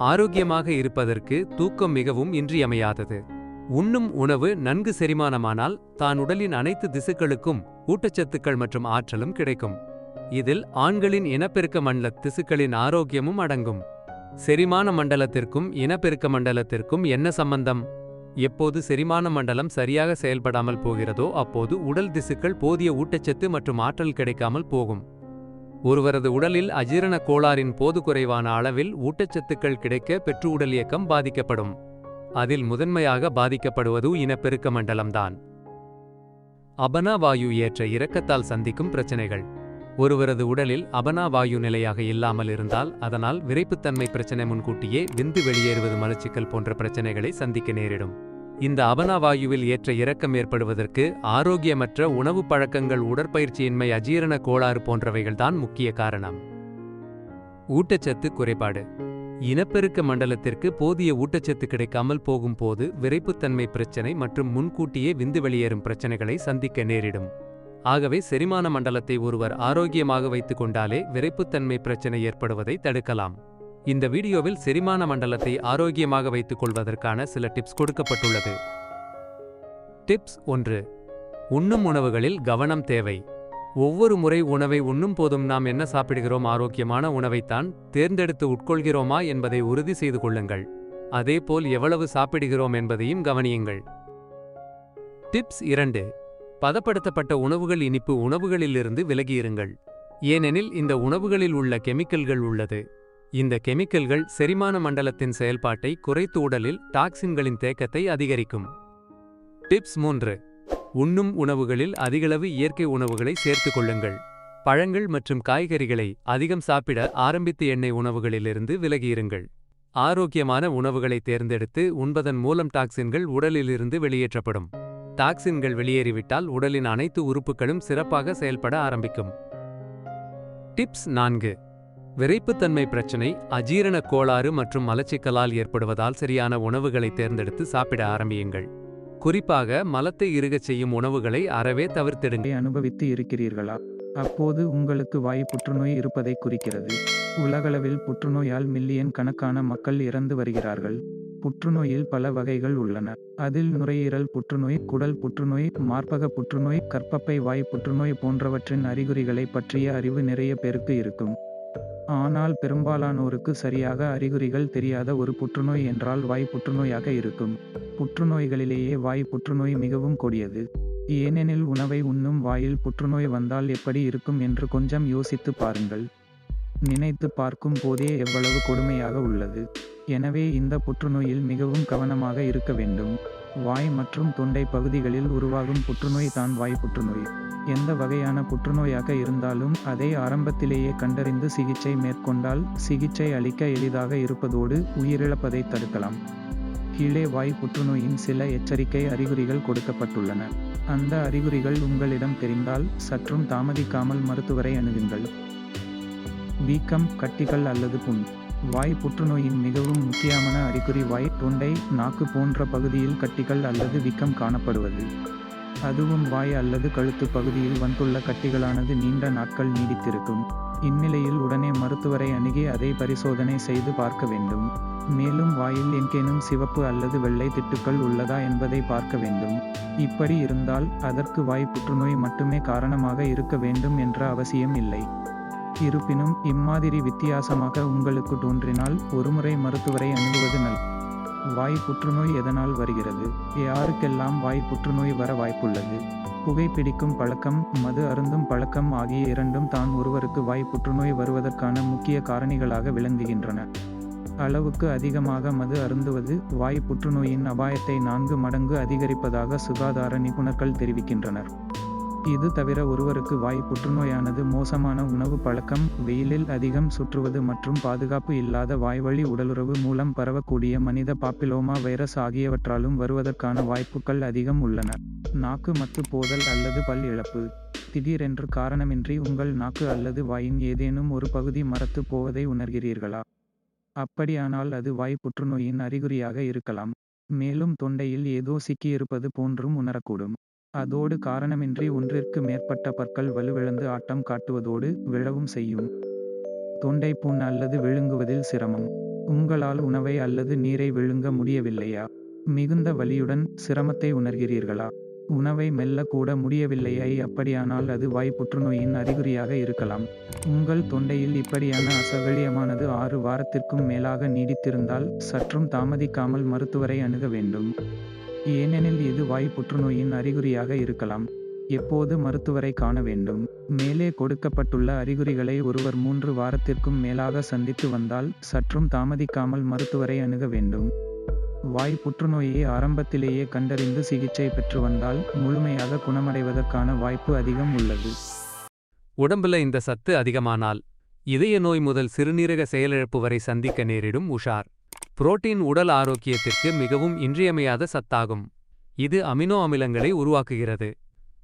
ஆரோக்கியமாக இருப்பதற்கு தூக்கம் மிகவும் இன்றியமையாதது. உண்ணும் உணவு நன்கு செரிமானமானால் தான் உடலின் அனைத்து திசுக்களுக்கும் ஊட்டச்சத்துக்கள் மற்றும் ஆற்றலும் கிடைக்கும். இதில் ஆண்களின் இனப்பெருக்க மண்டல திசுக்களின் ஆரோக்கியமும் அடங்கும். செரிமான மண்டலத்திற்கும் இனப்பெருக்க மண்டலத்திற்கும் என்ன சம்பந்தம்? எப்போது செரிமான மண்டலம் சரியாக செயல்படாமல் போகிறதோ அப்போது உடல் திசுக்கள் போதிய ஊட்டச்சத்து மற்றும் ஆற்றல் கிடைக்காமல் போகும். ஒருவரது உடலில் அஜீரண கோளாறின் போது குறைவான அளவில் ஊட்டச்சத்துக்கள் கிடைக்க பெற்று உடல் இயக்கம் பாதிக்கப்படும். அதில் முதன்மையாக பாதிக்கப்படுவது இனப்பெருக்க மண்டலம்தான். அபனா வாயு ஏற்ற இறக்கத்தால் சந்திக்கும் பிரச்சனைகள். ஒருவரது உடலில் அபனா வாயு நிலையாக இல்லாமல் இருந்தால் அதனால் விரைப்புத்தன்மை பிரச்சனை, முன்கூட்டியே விந்து வெளியேறுவது, மலச்சிக்கல் போன்ற பிரச்சனைகளை சந்திக்க நேரிடும். இந்த அபனா வாயுவில் ஏற்ற இறக்கம் ஏற்படுவதற்கு ஆரோக்கியமற்ற உணவு பழக்கங்கள், உடற்பயிற்சியின்மை, அஜீரண கோளாறு போன்றவைகள்தான் முக்கிய காரணம். ஊட்டச்சத்து குறைபாடு. இனப்பெருக்க மண்டலத்திற்கு போதிய ஊட்டச்சத்து கிடைக்காமல் போகும்போது விரைப்புத்தன்மை பிரச்சனை மற்றும் முன்கூட்டியே விந்து வெளியேறும் பிரச்சனைகளை சந்திக்க நேரிடும். ஆகவே செரிமான மண்டலத்தை ஒருவர் ஆரோக்கியமாக வைத்துக் கொண்டாலே விரைப்புத்தன்மை பிரச்சனை ஏற்படுவதை தடுக்கலாம். இந்த வீடியோவில் செரிமான மண்டலத்தை ஆரோக்கியமாக வைத்துக் கொள்வதற்கான சில டிப்ஸ் கொடுக்கப்பட்டுள்ளது. டிப்ஸ் 1. உண்ணும் உணவுகளில் கவனம் தேவை. ஒவ்வொரு முறை உணவை உண்ணும் போதும் நாம் என்ன சாப்பிடுகிறோம், ஆரோக்கியமான உணவைத்தான் தேர்ந்தெடுத்து உட்கொள்கிறோமா என்பதை உறுதி செய்து கொள்ளுங்கள். அதேபோல் எவ்வளவு சாப்பிடுகிறோம் என்பதையும் கவனியுங்கள். டிப்ஸ் 2. பதப்படுத்தப்பட்ட உணவுகள். இனிப்பு உணவுகளிலிருந்து விலகியிருங்கள். ஏனெனில் இந்த உணவுகளில் உள்ள கெமிக்கல்கள் உள்ளது. இந்த கெமிக்கல்கள் செரிமான மண்டலத்தின் செயல்பாட்டை குறைத்து உடலில் டாக்சின்களின் தேக்கத்தை அதிகரிக்கும். டிப்ஸ் 3. உண்ணும் உணவுகளில் அதிகளவு இயற்கை உணவுகளை சேர்த்து கொள்ளுங்கள். பழங்கள் மற்றும் காய்கறிகளை அதிகம் சாப்பிட ஆரம்பித்து எண்ணெய் உணவுகளிலிருந்து விலகியிருங்கள். ஆரோக்கியமான உணவுகளை தேர்ந்தெடுத்து உண்பதன் மூலம் டாக்சின்கள் உடலிலிருந்து வெளியேற்றப்படும். டாக்சின்கள் வெளியேறிவிட்டால் உடலின் அனைத்து உறுப்புகளும் சிறப்பாக செயல்பட ஆரம்பிக்கும். டிப்ஸ் 4. விரைப்புத்தன்மை பிரச்சனை, அஜீரண கோளாறு மற்றும் மலச்சிக்கலால் ஏற்படுவதால் சரியான உணவுகளை தேர்ந்தெடுத்து சாப்பிட ஆரம்பியுங்கள். குறிப்பாக மலத்தை இறுகச் செய்யும் உணவுகளை அறவே தவிர்த்திடுங்கள். அனுபவித்து இருக்கிறீர்களா? அப்போது உங்களுக்கு வாய் புற்றுநோய் இருப்பதை குறிக்கிறது. உலகளவில் புற்றுநோயால் மில்லியன் கணக்கான மக்கள் இறந்து வருகிறார்கள். புற்றுநோயில் பல வகைகள் உள்ளன. அதில் நுரையீரல் புற்றுநோய், குடல் புற்றுநோய், மார்பக புற்றுநோய், கர்ப்பப்பை வாய் புற்றுநோய் போன்றவற்றின் அறிகுறிகளை பற்றிய அறிவு நிறைய பேருக்கு இருக்கும். ஆனால் பெரும்பாலானோருக்கு சரியாக அறிகுறிகள் தெரியாத ஒரு புற்றுநோய் என்றால் வாய் புற்றுநோயாக இருக்கும். புற்றுநோய்களிலேயே வாய் புற்றுநோய் மிகவும் கொடியது. ஏனெனில் உணவை உண்ணும் வாயில் புற்றுநோய் வந்தால் எப்படி இருக்கும் என்று கொஞ்சம் யோசித்து பாருங்கள். நினைத்து பார்க்கும் போதே எவ்வளவு கொடுமையாக உள்ளது. எனவே இந்த புற்றுநோயில் மிகவும் கவனமாக இருக்க வேண்டும். வாய் மற்றும் தொண்டை பகுதிகளில் உருவாகும் புற்றுநோய் தான் வாய் புற்றுநோய். எந்த வகையான புற்றுநோயாக இருந்தாலும் அதை ஆரம்பத்திலேயே கண்டறிந்து சிகிச்சை மேற்கொண்டால் சிகிச்சை அளிக்க எளிதாக இருப்பதோடு உயிரிழப்பதை தடுக்கலாம். கீழே வாய் புற்றுநோயின் சில எச்சரிக்கை அறிகுறிகள் கொடுக்கப்பட்டுள்ளன. அந்த அறிகுறிகள் உங்களிடம் தெரிந்தால் சற்றும் தாமதிக்காமல் மருத்துவரை அணுகுங்கள். வீக்கம், கட்டிகள் அல்லது புண். வாய் புற்றுநோயின் மிகவும் முக்கியமான அறிகுறி வாய், தொண்டை, நாக்கு போன்ற பகுதியில் கட்டிகள் அல்லது வீக்கம் காணப்படுவது. அதுவும் வாய் அல்லது கழுத்து பகுதியில் வந்துள்ள கட்டிகளானது நீண்ட நாட்கள் நீடித்திருக்கும். இந்நிலையில் உடனே மருத்துவரை அணுகி அதை பரிசோதனை செய்து பார்க்க வேண்டும். மேலும் வாயில் எங்கேனும் சிவப்பு அல்லது வெள்ளை திட்டுக்கள் உள்ளதா என்பதை பார்க்க வேண்டும். இப்படி இருந்தால் அதற்கு வாய் புற்றுநோய் மட்டுமே காரணமாக இருக்க வேண்டும் என்ற அவசியம் இல்லை. இருப்பினும் இம்மாதிரி வித்தியாசமாக உங்களுக்கு தோன்றினால் ஒருமுறை மருத்துவரை அணுகுவது நல்லது. வாய் புற்றுநோய் எதனால் வருகிறது? யாருக்கெல்லாம் வாய் புற்றுநோய் வர வாய்ப்புள்ளது? புகைப்பிடிக்கும் பழக்கம், மது அருந்தும் பழக்கம் ஆகிய இரண்டும் தான் ஒருவருக்கு வாய் புற்றுநோய் வருவதற்கான முக்கிய காரணிகளாக விளங்குகின்றன. அளவுக்கு அதிகமாக மது அருந்துவது வாய் புற்றுநோயின் அபாயத்தை 4 மடங்கு அதிகரிப்பதாக சுகாதார நிபுணர்கள் தெரிவிக்கின்றனர். இது தவிர ஒருவருக்கு வாய் புற்றுநோயானது மோசமான உணவு பழக்கம், வெயிலில் அதிகம் சுற்றுவது மற்றும் பாதுகாப்பு இல்லாத வாய்வழி உடலுறவு மூலம் பரவக்கூடிய மனித பாப்பிலோமா வைரஸ் ஆகியவற்றாலும் வருவதற்கான வாய்ப்புகள் அதிகம் உள்ளன. நாக்கு மத்து போதல் அல்லது பல் இழப்பு. திடீரென்று காரணமின்றி உங்கள் நாக்கு அல்லது வாயின் ஏதேனும் ஒரு பகுதி மரத்து போவதை உணர்கிறீர்களா? அப்படியானால் அது வாய் புற்றுநோயின் அறிகுறியாக இருக்கலாம். மேலும் தொண்டையில் ஏதோ சிக்கியிருப்பது போன்றும் உணரக்கூடும். அதோடு காரணமின்றி ஒன்றிற்கு மேற்பட்ட பற்கள் வலுவிழந்து ஆட்டம் காட்டுவதோடு விழவும் செய்யும். தொண்டை புண் அல்லது விழுங்குவதில் சிரமம். உங்களால் உணவை அல்லது நீரை விழுங்க முடியவில்லையா? மிகுந்த வலியுடன் சிரமத்தை உணர்கிறீர்களா? உணவை மெல்ல கூட முடியவில்லையா? அப்படியானால் அது வாய் புற்றுநோயின் அறிகுறியாக இருக்கலாம். உங்கள் தொண்டையில் இப்படியான அசௌகரியமானது 6 வாரத்திற்கும் மேலாக நீடித்திருந்தால் சற்றும் தாமதிக்காமல் மருத்துவரை அணுக வேண்டும். ஏனெனில் இது வாய் புற்றுநோயின் அறிகுறியாக இருக்கலாம். எப்போது மருத்துவரை காண வேண்டும்? மேலே கொடுக்கப்பட்டுள்ள அறிகுறிகளை ஒருவர் 3 வாரத்திற்கும் மேலாக சந்தித்து வந்தால் சற்றும் தாமதிக்காமல் மருத்துவரை அணுக வேண்டும். வாய் புற்றுநோயை ஆரம்பத்திலேயே கண்டறிந்து சிகிச்சை பெற்று வந்தால் முழுமையாக குணமடைவதற்கான வாய்ப்பு அதிகம் உள்ளது. உடம்புல இந்த சத்து அதிகமானால் இதய நோய் முதல் சிறுநீரக செயலிழப்பு வரை சந்திக்க நேரிடும். உஷார். புரோட்டீன் உடல் ஆரோக்கியத்திற்கு மிகவும் இன்றியமையாத சத்தாகும். இது அமினோ அமிலங்களை உருவாக்குகிறது.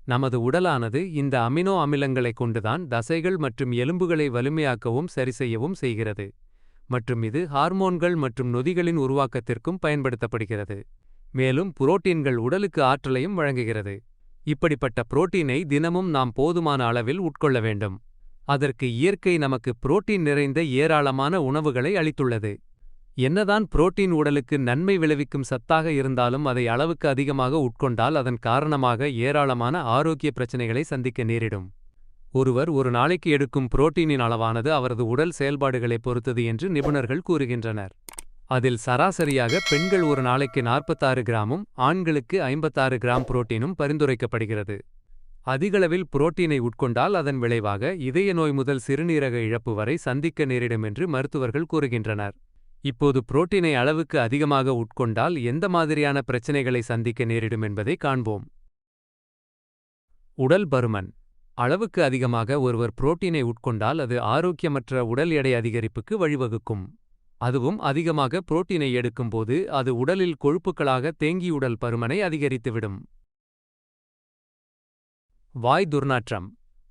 நமது உடலானது இந்த அமினோ அமிலங்களைக் கொண்டுதான் தசைகள் மற்றும் எலும்புகளை வலிமையாக்கவும் சரிசெய்யவும் செய்கிறது. மற்றும் இது ஹார்மோன்கள் மற்றும் நொதிகளின் உருவாக்கத்திற்கும் பயன்படுத்தப்படுகிறது. மேலும் புரோட்டீன்கள் உடலுக்கு ஆற்றலையும் வழங்குகிறது. இப்படிப்பட்ட புரோட்டீனை தினமும் நாம் போதுமான அளவில் உட்கொள்ள வேண்டும். அதற்கு இயற்கை நமக்கு புரோட்டீன் நிறைந்த ஏராளமான உணவுகளை அளித்துள்ளது. என்னதான் புரோட்டீன் உடலுக்கு நன்மை விளைவிக்கும் சத்தாக இருந்தாலும் அதை அளவுக்கு அதிகமாக உட்கொண்டால் அதன் காரணமாக ஏராளமான ஆரோக்கிய பிரச்சனைகளை சந்திக்க நேரிடும். ஒருவர் ஒரு நாளைக்கு எடுக்கும் புரோட்டீனின் அளவானது அவரது உடல் செயல்பாடுகளை பொறுத்தது என்று நிபுணர்கள் கூறுகின்றனர். அதில் சராசரியாக பெண்கள் ஒரு நாளைக்கு 46 கிராமும் ஆண்களுக்கு 56 கிராம் புரோட்டீனும் பரிந்துரைக்கப்படுகிறது. அதிகளவில் புரோட்டீனை உட்கொண்டால் அதன் விளைவாக இதய நோய் முதல் சிறுநீரக இழப்பு வரை சந்திக்க நேரிடும் என்று மருத்துவர்கள் கூறுகின்றனர். இப்போது புரோட்டீனை அளவுக்கு அதிகமாக உட்கொண்டால் எந்த மாதிரியான பிரச்சனைகளை சந்திக்க நேரிடும் என்பதை காண்போம். உடல் பருமன். அளவுக்கு அதிகமாக ஒருவர் புரோட்டீனை உட்கொண்டால் அது ஆரோக்கியமற்ற உடல் எடை அதிகரிப்புக்கு வழிவகுக்கும். அதுவும் அதிகமாக புரோட்டீனை எடுக்கும்போது அது உடலில் கொழுப்புகளாக தேங்கி உடல் பருமனை அதிகரித்துவிடும். வாய் துர்நாற்றம்.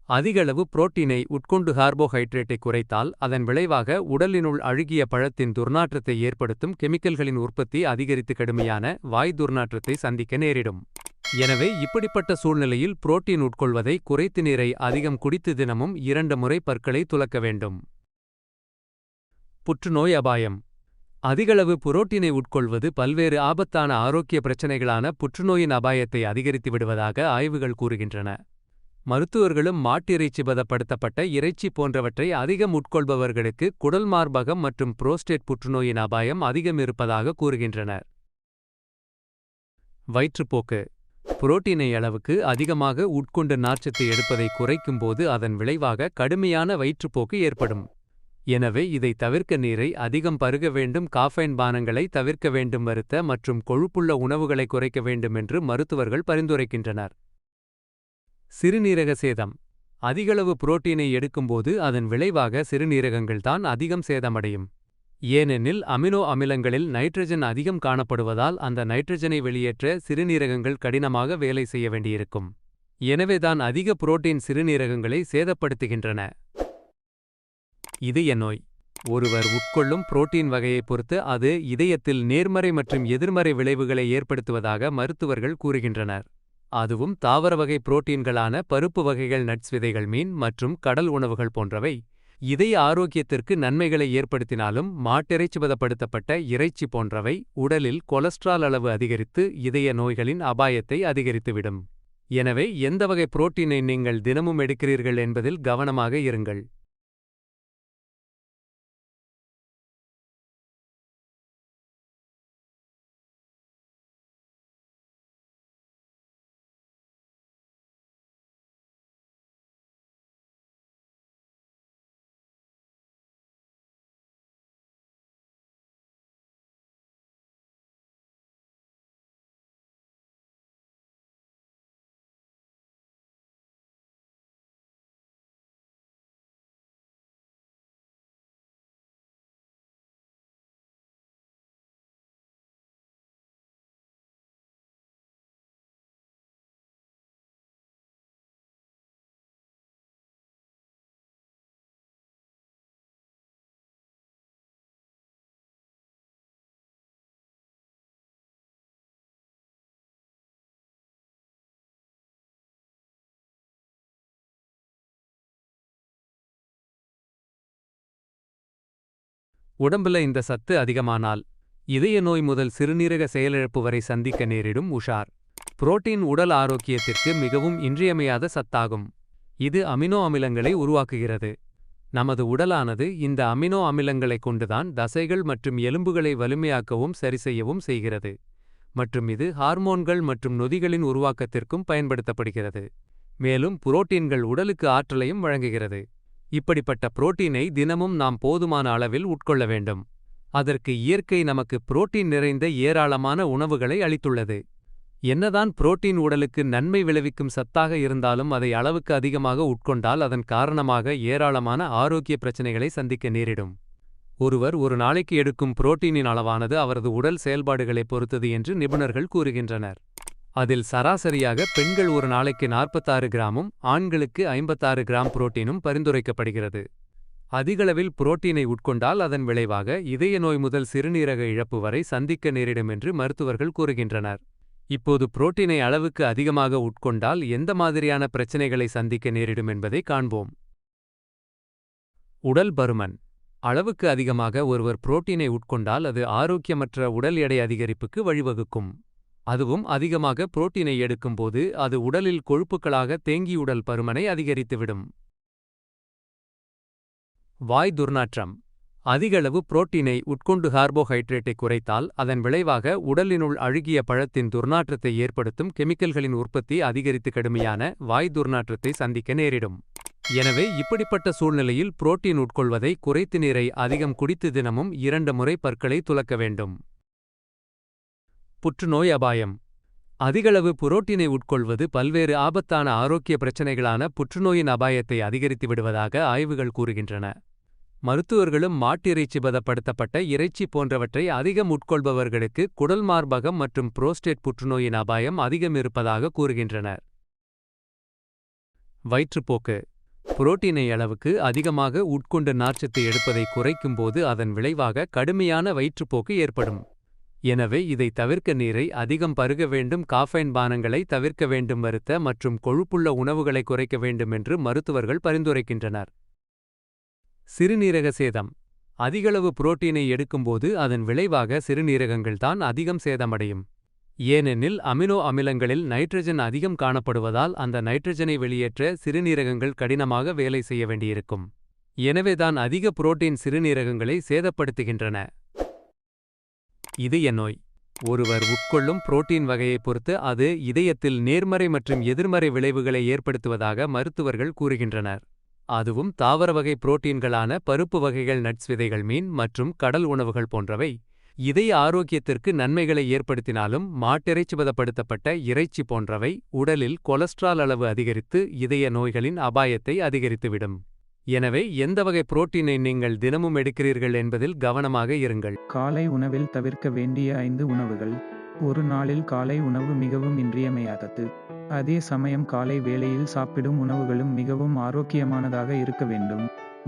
அதிகளவு புரோட்டீனை உட்கொண்டு கார்போஹைட்ரேட்டை குறைத்தால் அதன் விளைவாக உடலினுள் அழுகிய பழத்தின் துர்நாற்றத்தை ஏற்படுத்தும் கெமிக்கல்களின் உற்பத்தி அதிகரித்து கடுமையான வாய் துர்நாற்றத்தை சந்திக்க நேரிடும். எனவே இப்படிப்பட்ட சூழ்நிலையில் புரோட்டீன் உட்கொள்வதை குறைத்து நீரை அதிகம் குடித்து தினமும் 2 முறை பற்களை துலக்க வேண்டும். புற்றுநோய் அபாயம். அதிகளவு புரோட்டீனை உட்கொள்வது பல்வேறு ஆபத்தான ஆரோக்கிய பிரச்சனைகளான புற்றுநோயின் அபாயத்தை அதிகரித்து விடுவதாக ஆய்வுகள் கூறுகின்றன. மருத்துவர்களும் மாட்டிறைச்சி பதப்படுத்தப்பட்ட இறைச்சி போன்றவற்றை அதிகம் உட்கொள்பவர்களுக்கு குடல் மார்பகம் மற்றும் புரோஸ்டேட் புற்றுநோயின் அபாயம் அதிகம் இருப்பதாக கூறுகின்றனர். வயிற்றுப்போக்கு. புரோட்டீனை அளவுக்கு அதிகமாக உட்கொண்டு நார்ச்சத்தை எடுப்பதை குறைக்கும்போது அதன் விளைவாக கடுமையான வயிற்றுப்போக்கு ஏற்படும். எனவே இதை தவிர்க்க நீரை அதிகம் பருக வேண்டும், காஃபைன் பானங்களை தவிர்க்க வேண்டும், வறுத்த மற்றும் கொழுப்புள்ள உணவுகளை குறைக்க வேண்டும் என்று மருத்துவர்கள் பரிந்துரைக்கின்றனர். சிறுநீரக சேதம். அதிகளவு புரோட்டீனை எடுக்கும்போது அதன் விளைவாக சிறுநீரகங்கள்தான் அதிகம் சேதமடையும். ஏனெனில் அமினோ அமிலங்களில் நைட்ரஜன் அதிகம் காணப்படுவதால் அந்த நைட்ரஜனை வெளியேற்ற சிறுநீரகங்கள் கடினமாக வேலை செய்ய வேண்டியிருக்கும். எனவேதான் அதிக புரோட்டீன் சிறுநீரகங்களை சேதப்படுத்துகின்றன. இதய நோய். ஒருவர் உட்கொள்ளும் புரோட்டீன் வகையைப் பொறுத்து அது இதயத்தில் நேர்மறை மற்றும் எதிர்மறை விளைவுகளை ஏற்படுத்துவதாக மருத்துவர்கள் கூறுகின்றனர். அதுவும் தாவர வகை புரோட்டீன்களான பருப்பு வகைகள், நட்ஸ், விதைகள், மீன் மற்றும் கடல் உணவுகள் போன்றவை இதய ஆரோக்கியத்திற்கு நன்மைகளை ஏற்படுத்தினாலும் மாட்டிறைச்சி பதப்படுத்தப்பட்ட இறைச்சி போன்றவை உடலில் கொலஸ்ட்ரால் அளவு அதிகரித்து இதய நோய்களின் அபாயத்தை அதிகரித்துவிடும். எனவே எந்த வகை புரோட்டீனை நீங்கள் தினமும் எடுக்கிறீர்கள் என்பதில் கவனமாக இருங்கள். உடம்புல இந்த சத்து அதிகமானால் இதய நோய் முதல் சிறுநீரக செயலிழப்பு வரை சந்திக்க நேரிடும். உஷார். புரோட்டீன் உடல் ஆரோக்கியத்திற்கு மிகவும் இன்றியமையாத சத்தாகும். இது அமினோ அமிலங்களை உருவாக்குகிறது. நமது உடலானது இந்த அமினோ அமிலங்களைக் கொண்டுதான் தசைகள் மற்றும் எலும்புகளை வலிமையாக்கவும் சரிசெய்யவும் செய்கிறது. மற்றும் இது ஹார்மோன்கள் மற்றும் நொதிகளின் உருவாக்கத்திற்கும் பயன்படுத்தப்படுகிறது. மேலும் புரோட்டீன்கள் உடலுக்கு ஆற்றலையும் வழங்குகிறது. இப்படிப்பட்ட புரோட்டீனை தினமும் நாம் போதுமான அளவில் உட்கொள்ள வேண்டும். அதற்கு இயற்கை நமக்கு புரோட்டீன் நிறைந்த ஏராளமான உணவுகளை அளித்துள்ளது. என்னதான் புரோட்டீன் உடலுக்கு நன்மை விளைவிக்கும் சத்தாக இருந்தாலும் அதை அளவுக்கு அதிகமாக உட்கொண்டால் அதன் காரணமாக ஏராளமான ஆரோக்கிய பிரச்சனைகளை சந்திக்க நேரிடும். ஒருவர் ஒரு நாளைக்கு எடுக்கும் புரோட்டீனின் அளவானது அவரது உடல் செயல்பாடுகளை பொறுத்தது என்று நிபுணர்கள் கூறுகின்றனர். அதில் சராசரியாக பெண்கள் ஒரு நாளைக்கு 46 கிராமும் ஆண்களுக்கு 56 கிராம் புரோட்டீனும் பரிந்துரைக்கப்படுகிறது. அதிகளவில் புரோட்டீனை உட்கொண்டால் அதன் விளைவாக இதய நோய் முதல் சிறுநீரக இழப்பு வரை சந்திக்க நேரிடும் என்று மருத்துவர்கள் கூறுகின்றனர். இப்போது புரோட்டீனை அளவுக்கு அதிகமாக உட்கொண்டால் எந்த மாதிரியான பிரச்சனைகளை சந்திக்க நேரிடும் என்பதை காண்போம். உடல் பருமன். அளவுக்கு அதிகமாக ஒருவர் புரோட்டீனை உட்கொண்டால் அது ஆரோக்கியமற்ற உடல் எடை அதிகரிப்புக்கு வழிவகுக்கும். அதுவும் அதிகமாக புரோட்டீனை எடுக்கும்போது அது உடலில் கொழுப்புகளாக தேங்கி உடல் பருமனை அதிகரித்துவிடும். வாய் துர்நாற்றம். அதிகளவு புரோட்டீனை உட்கொண்டு கார்போஹைட்ரேட்டை குறைத்தால் அதன் விளைவாக உடலினுள் அழுகிய பழத்தின் துர்நாற்றத்தை ஏற்படுத்தும் கெமிக்கல்களின் உற்பத்தி அதிகரித்து கடுமையான வாய் துர்நாற்றத்தை சந்திக்க நேரிடும். எனவே இப்படிப்பட்ட சூழ்நிலையில் புரோட்டீன் உட்கொள்வதை குறைத்து நீரை அதிகம் குடித்து தினமும் 2 முறை பற்களை துலக்க வேண்டும். புற்றுநோய் அபாயம். அதிகளவு புரோட்டீனை உட்கொள்வது பல்வேறு ஆபத்தான ஆரோக்கிய பிரச்சனைகளான புற்றுநோயின் அபாயத்தை அதிகரித்து விடுவதாக ஆய்வுகள் கூறுகின்றன. மருத்துவர்களும் மாட்டிறைச்சி பதப்படுத்தப்பட்ட இறைச்சி போன்றவற்றை அதிகம் உட்கொள்பவர்களுக்கு குடல் மார்பகம் மற்றும் புரோஸ்டேட் புற்றுநோயின் அபாயம் அதிகம் இருப்பதாக கூறுகின்றனர். வயிற்றுப்போக்கு. புரோட்டீனை அளவுக்கு அதிகமாக உட்கொண்டு நார்ச்சத்தை எடுப்பதை குறைக்கும்போது அதன் விளைவாக கடுமையான வயிற்றுப்போக்கு ஏற்படும். எனவே இதை தவிர்க்க நீரை அதிகம் பருக வேண்டும். காஃபைன் பானங்களை தவிர்க்க வேண்டும். வறுத்த மற்றும் கொழுப்புள்ள உணவுகளை குறைக்க வேண்டும் என்று மருத்துவர்கள் பரிந்துரைக்கின்றனர். சிறுநீரக சேதம். அதிகளவு புரோட்டீனை எடுக்கும்போது அதன் விளைவாக சிறுநீரகங்கள்தான் அதிகம் சேதமடையும். ஏனெனில் அமினோ அமிலங்களில் நைட்ரஜன் அதிகம் காணப்படுவதால் அந்த நைட்ரஜனை வெளியேற்ற சிறுநீரகங்கள் கடினமாக வேலை செய்ய வேண்டியிருக்கும். எனவேதான் அதிக புரோட்டீன் சிறுநீரகங்களை சேதப்படுத்துகின்றன. இதய நோய். ஒருவர் உட்கொள்ளும் புரோட்டீன் வகையைப் பொறுத்து அது இதயத்தில் நேர்மறை மற்றும் எதிர்மறை விளைவுகளை ஏற்படுத்துவதாக மருத்துவர்கள் கூறுகின்றனர். அதுவும் தாவர வகை புரோட்டீன்களான பருப்பு வகைகள், நட்ஸ், விதைகள், மீன் மற்றும் கடல் உணவுகள் போன்றவை இதய ஆரோக்கியத்திற்கு நன்மைகளை ஏற்படுத்தினாலும் மாட்டிறைச்சி பதப்படுத்தப்பட்ட இறைச்சி போன்றவை உடலில் கொலஸ்ட்ரால் அளவு அதிகரித்து இதய நோய்களின் அபாயத்தை அதிகரித்துவிடும். எனவே எந்த வகை புரோட்டீனை நீங்கள் தினமும் எடுக்கிறீர்கள் என்பதில் கவனமாக இருங்கள். காலை உணவில் தவிர்க்க வேண்டிய 5 உணவுகள். ஒரு நாளில் காலை உணவு மிகவும் இன்றியமையாதது. அதே சமயம் காலை வேளையில் சாப்பிடும் உணவுகளும் மிகவும் ஆரோக்கியமானதாக இருக்க வேண்டும்.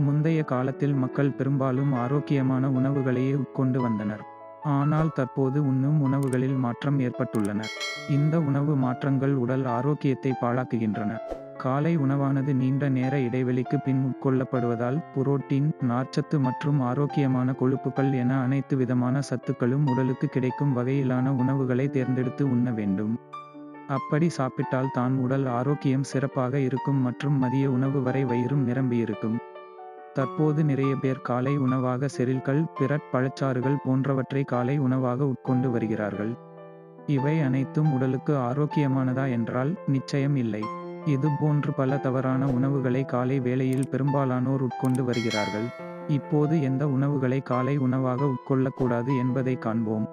முந்தைய காலத்தில் மக்கள் பெரும்பாலும் ஆரோக்கியமான உணவுகளையே உட்கொண்டு வந்தனர். ஆனால் தற்போது உண்ணும் உணவுகளில் மாற்றம் ஏற்பட்டுள்ளன. இந்த உணவு மாற்றங்கள் உடல் ஆரோக்கியத்தை பாழாக்குகின்றன. காலை உணவானது நீண்ட நேர இடைவெளிக்கு பின் உட்கொள்ளப்படுவதால் புரோட்டீன், நார்ச்சத்து மற்றும் ஆரோக்கியமான கொழுப்புகள் என அனைத்து விதமான சத்துக்களும் உடலுக்கு கிடைக்கும் வகையிலான உணவுகளை தேர்ந்தெடுத்து உண்ண வேண்டும். அப்படி சாப்பிட்டால் தான் உடல் ஆரோக்கியம் சிறப்பாக இருக்கும் மற்றும் மதிய உணவு வரை வயிறும் நிரம்பியிருக்கும். தற்போது நிறைய பேர் காலை உணவாக செரில்கள், பிறட், பழச்சாறுகள் போன்றவற்றை காலை உணவாக உட்கொண்டு வருகிறார்கள். இவை அனைத்தும் உடலுக்கு ஆரோக்கியமானதா என்றால் நிச்சயம் இல்லை. இதுபோன்று பல தவறான உணவுகளை காலை வேளையில் பெரும்பாலானோர் உட்கொண்டு வருகிறார்கள். இப்போது எந்த உணவுகளை காலை உணவாக உட்கொள்ளக்கூடாது என்பதை காண்போம்.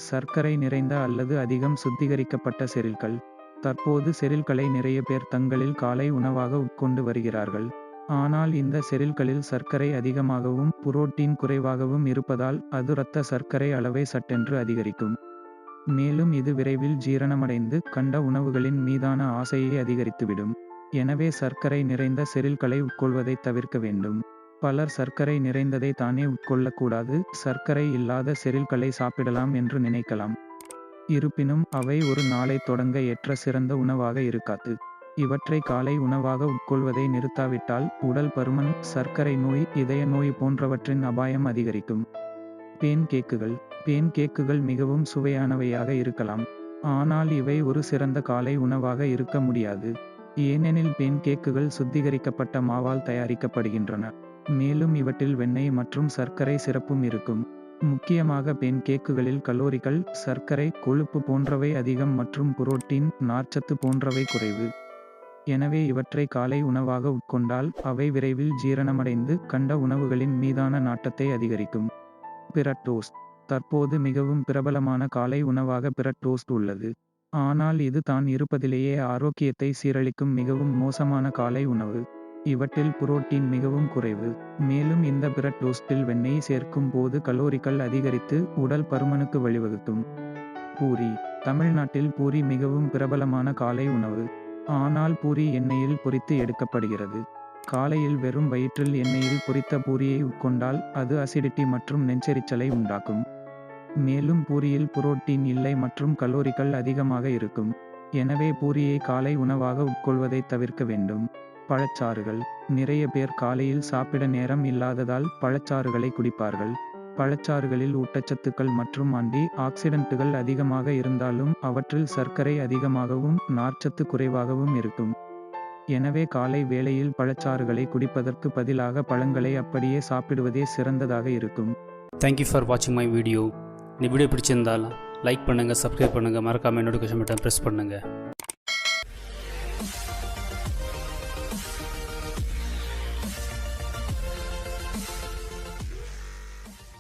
சர்க்கரை நிறைந்த அல்லது அதிகம் சுத்திகரிக்கப்பட்ட செரில்கள். தற்போது செரில்களை நிறைய பேர் தங்களில் காலை உணவாக உட்கொண்டு வருகிறார்கள். ஆனால் இந்த செரில்களில் சர்க்கரை அதிகமாகவும் புரோட்டீன் குறைவாகவும் இருப்பதால் அது இரத்த சர்க்கரை அளவை சட்டென்று அதிகரிக்கும். மேலும் இது விரைவில் ஜீரணமடைந்து கண்ட உணவுகளின் மீதான ஆசையை அதிகரித்துவிடும். எனவே சர்க்கரை நிறைந்த செரில்களை உட்கொள்வதை தவிர்க்க வேண்டும். பலர் சர்க்கரை நிறைந்ததை தானே உட்கொள்ளக்கூடாது, சர்க்கரை இல்லாத செரில்களை சாப்பிடலாம் என்று நினைக்கலாம். இருப்பினும் அவை ஒரு நாளை தொடங்க ஏற்ற சிறந்த உணவாக இருக்காது. இவற்றை காலை உணவாக உட்கொள்வதை நிறுத்தாவிட்டால் உடல் பருமன், சர்க்கரை நோய், இதய நோய் போன்றவற்றின் அபாயம் அதிகரிக்கும். பேன் கேக்குகள். பேன் கேக்குகள் மிகவும் சுவையானவையாக இருக்கலாம். ஆனால் இவை ஒரு சிறந்த காலை உணவாக இருக்க முடியாது. ஏனெனில் பேன் கேக்குகள் சுத்திகரிக்கப்பட்ட மாவால் தயாரிக்கப்படுகின்றன. மேலும் இவற்றில் வெண்ணெய் மற்றும் சர்க்கரை சிரப்பும் இருக்கும். முக்கியமாக பேன் கேக்குகளில் கலோரிகள், சர்க்கரை, கொழுப்பு போன்றவை அதிகம் மற்றும் புரோட்டீன், நார்ச்சத்து போன்றவை குறைவு. எனவே இவற்றை காலை உணவாக உட்கொண்டால் அவை விரைவில் ஜீரணமடைந்து கண்ட உணவுகளின் மீதான நாட்டத்தை அதிகரிக்கும். Bread toast. தற்போது மிகவும் பிரபலமான காலை உணவாக பிரெட் டோஸ்ட் உள்ளது. ஆனால் இது தான் இருப்பதிலேயே ஆரோக்கியத்தை சீரழிக்கும் மிகவும் மோசமான காலை உணவு. இவற்றில் புரோட்டீன் மிகவும் குறைவு. மேலும் இந்த பிரெட் டோஸ்டில் வெண்ணெய் சேர்க்கும் போது கலோரிகள் அதிகரித்து உடல் பருமனுக்கு வழிவகுக்கும். பூரி. தமிழ்நாட்டில் பூரி மிகவும் பிரபலமான காலை உணவு. ஆனால் பூரி எண்ணெயில் பொரித்து எடுக்கப்படுகிறது. காலையில் வெறும் வயிற்றில் எண்ணெயில் பொரித்த பூரியை உட்கொண்டால் அது அசிடிட்டி மற்றும் நெஞ்செரிச்சலை உண்டாக்கும். மேலும் பூரியில் புரோட்டீன் இல்லை மற்றும் கலோரிகள் அதிகமாக இருக்கும். எனவே பூரியை காலை உணவாக உட்கொள்வதை தவிர்க்க வேண்டும். பழச்சாறுகள். நிறைய பேர் காலையில் சாப்பிட நேரம் இல்லாததால் பழச்சாறுகளை குடிப்பார்கள். பழச்சாறுகளில் ஊட்டச்சத்துக்கள் மற்றும் ஆன்டி ஆக்சிடென்ட்டுகள் அதிகமாக இருந்தாலும் அவற்றில் சர்க்கரை அதிகமாகவும் நார்ச்சத்து குறைவாகவும் இருக்கும். எனவே காலை வேளையில் பழச்சாறுகளை குடிப்பதற்கு பதிலாக பழங்களை அப்படியே சாப்பிடுவதே சிறந்ததாக இருக்கும். தேங்க்யூ ஃபார் வாட்சிங் மை வீடியோ. இந்த வீடியோ பிடிச்சிருந்தால் லைக் பண்ணுங்கள், சப்ஸ்கிரைப் பண்ணுங்கள், மறக்காமல் நோட்டிஃபிகேஷன் பட்டன் ப்ரெஸ் பண்ணுங்கள்.